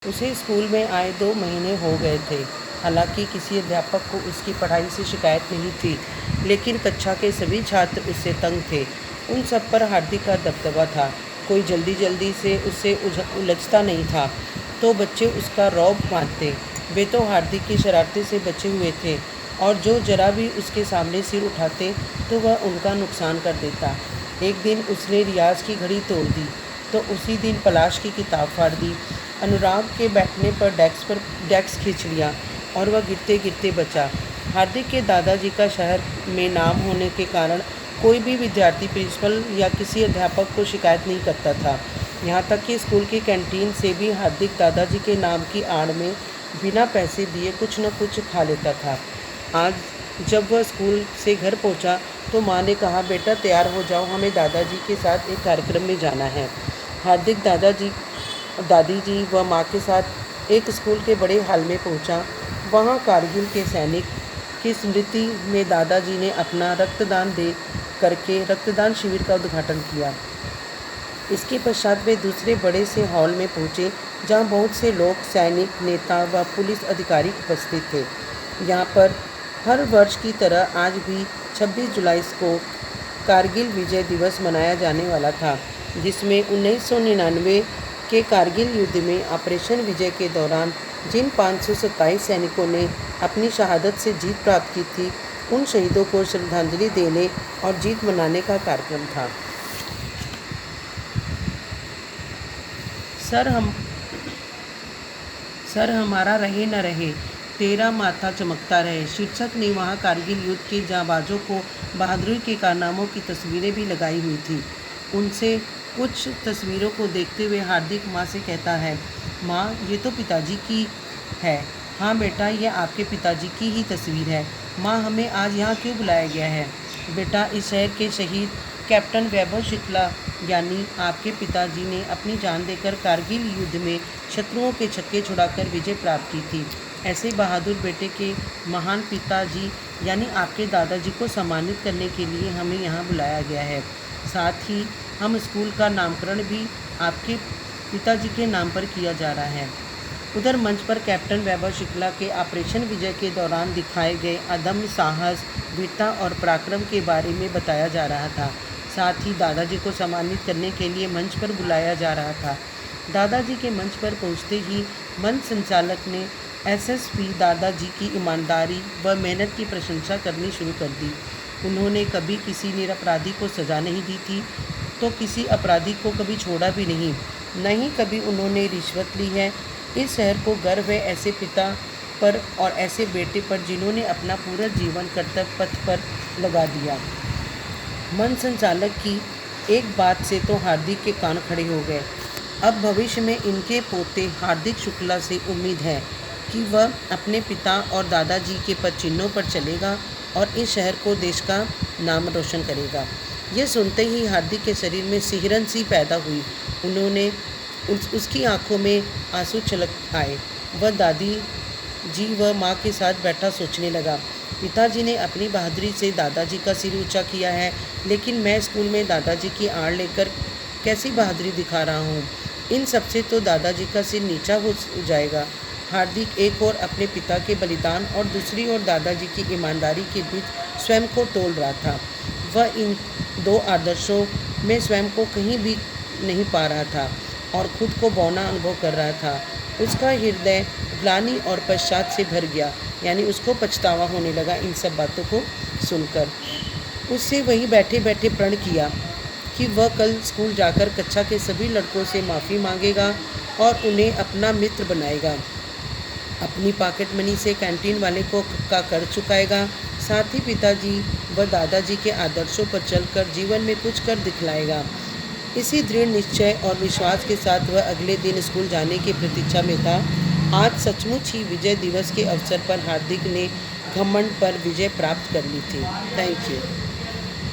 उसे स्कूल में आए 2 महीने हो गए थे। हालांकि किसी अध्यापक को उसकी पढ़ाई से शिकायत नहीं थी, लेकिन कक्षा के सभी छात्र उससे तंग थे। उन सब पर हार्दिक का दबदबा था। कोई जल्दी जल्दी से उससे उलझता नहीं था तो बच्चे उसका रौब मानते। वे तो हार्दिक की शरारतें से बचे हुए थे और जो जरा भी उसके सामने सिर उठाते तो वह उनका नुकसान कर देता। एक दिन उसने रियाज की घड़ी तोड़ दी तो उसी दिन पलाश की किताब फाड़ दी। अनुराग के बैठने पर डेस्क खींच लिया और वह गिरते गिरते बचा। हार्दिक के दादाजी का शहर में नाम होने के कारण कोई भी विद्यार्थी प्रिंसिपल या किसी अध्यापक को शिकायत नहीं करता था। यहाँ तक कि स्कूल की कैंटीन से भी हार्दिक दादाजी के नाम की आड़ में बिना पैसे दिए कुछ न कुछ खा लेता था। आज जब वह स्कूल से घर पहुँचा तो माँ ने कहा, बेटा तैयार हो जाओ, हमें दादाजी के साथ एक कार्यक्रम में जाना है। हार्दिक दादी जी व माँ के साथ एक स्कूल के बड़े हॉल में पहुँचा। वहाँ कारगिल के सैनिक की स्मृति में दादाजी ने अपना रक्तदान दे करके रक्तदान शिविर का उद्घाटन किया। इसके पश्चात वे दूसरे बड़े से हॉल में पहुँचे जहाँ बहुत से लोग, सैनिक, नेता व पुलिस अधिकारी उपस्थित थे। यहाँ पर हर वर्ष की तरह आज भी 26 जुलाई को कारगिल विजय दिवस मनाया जाने वाला था, जिसमें 1999 के कारगिल युद्ध में ऑपरेशन विजय के दौरान जिन 527 सैनिकों ने अपनी शहादत से जीत प्राप्त की थी, उन शहीदों को श्रद्धांजलि देने और जीत मनाने का कार्यक्रम था। सर हमारा रहे न रहे, तेरा माथा चमकता रहे शीर्षक ने वहाँ कारगिल युद्ध के जांबाजों को बहादुरी के कारनामों की तस्वीरें भी लगाई हुई थी। उनसे कुछ तस्वीरों को देखते हुए हार्दिक माँ से कहता है, माँ ये तो पिताजी की है। हाँ बेटा, ये आपके पिताजी की ही तस्वीर है। माँ, हमें आज यहाँ क्यों बुलाया गया है? बेटा, इस शहर के शहीद कैप्टन वैभव शुक्ला यानी आपके पिताजी ने अपनी जान देकर कारगिल युद्ध में शत्रुओं के छक्के छुड़ाकर विजय प्राप्त की थी। ऐसे बहादुर बेटे के महान पिताजी यानी आपके दादाजी को सम्मानित करने के लिए हमें यहाँ बुलाया गया है। साथ ही हम स्कूल का नामकरण भी आपके पिताजी के नाम पर किया जा रहा है। उधर मंच पर कैप्टन वैभव शुक्ला के ऑपरेशन विजय के दौरान दिखाए गए अदम्य साहस, वीरता और पराक्रम के बारे में बताया जा रहा था। साथ ही दादाजी को सम्मानित करने के लिए मंच पर बुलाया जा रहा था। दादाजी के मंच पर पहुंचते ही मंच संचालक ने एसएसपी दादाजी की ईमानदारी व मेहनत की प्रशंसा करनी शुरू कर दी। उन्होंने कभी किसी निरपराधी को सज़ा नहीं दी थी तो किसी अपराधी को कभी छोड़ा भी नहीं, न ही कभी उन्होंने रिश्वत ली है। इस शहर को गर्व है ऐसे पिता पर और ऐसे बेटे पर जिन्होंने अपना पूरा जीवन कर्तव्य पथ पर लगा दिया। मंच संचालक की एक बात से तो हार्दिक के कान खड़े हो गए। अब भविष्य में इनके पोते हार्दिक शुक्ला से उम्मीद है कि वह अपने पिता और दादाजी के पद चिन्हों पर चलेगा और इस शहर को, देश का नाम रोशन करेगा। यह सुनते ही हार्दिक के शरीर में सिहरन सी पैदा हुई। उसकी आंखों में आंसू छलक आए। वह दादी जी व माँ के साथ बैठा सोचने लगा, पिताजी ने अपनी बहादुरी से दादाजी का सिर ऊंचा किया है, लेकिन मैं स्कूल में दादाजी की आड़ लेकर कैसी बहादुरी दिखा रहा हूँ। इन सबसे तो दादाजी का सिर नीचा हो जाएगा। हार्दिक एक ओर अपने पिता के बलिदान और दूसरी ओर दादाजी की ईमानदारी के बीच स्वयं को तोल रहा था। वह इन दो आदर्शों में स्वयं को कहीं भी नहीं पा रहा था और खुद को बौना अनुभव कर रहा था। उसका हृदय ग्लानि और पश्चात से भर गया, यानी उसको पछतावा होने लगा इन सब बातों को सुनकर। उससे वहीं बैठे बैठे प्रण किया कि वह कल स्कूल जाकर कक्षा के सभी लड़कों से माफ़ी मांगेगा और उन्हें अपना मित्र बनाएगा। अपनी पॉकेट मनी से कैंटीन वाले का कर्ज चुकाएगा। साथ ही पिताजी व दादाजी के आदर्शों पर चलकर जीवन में कुछ कर दिखलाएगा। इसी दृढ़ निश्चय और विश्वास के साथ वह अगले दिन स्कूल जाने की प्रतीक्षा में था। आज सचमुच ही विजय दिवस के अवसर पर हार्दिक ने घमंड पर विजय प्राप्त कर ली थी। Thank you.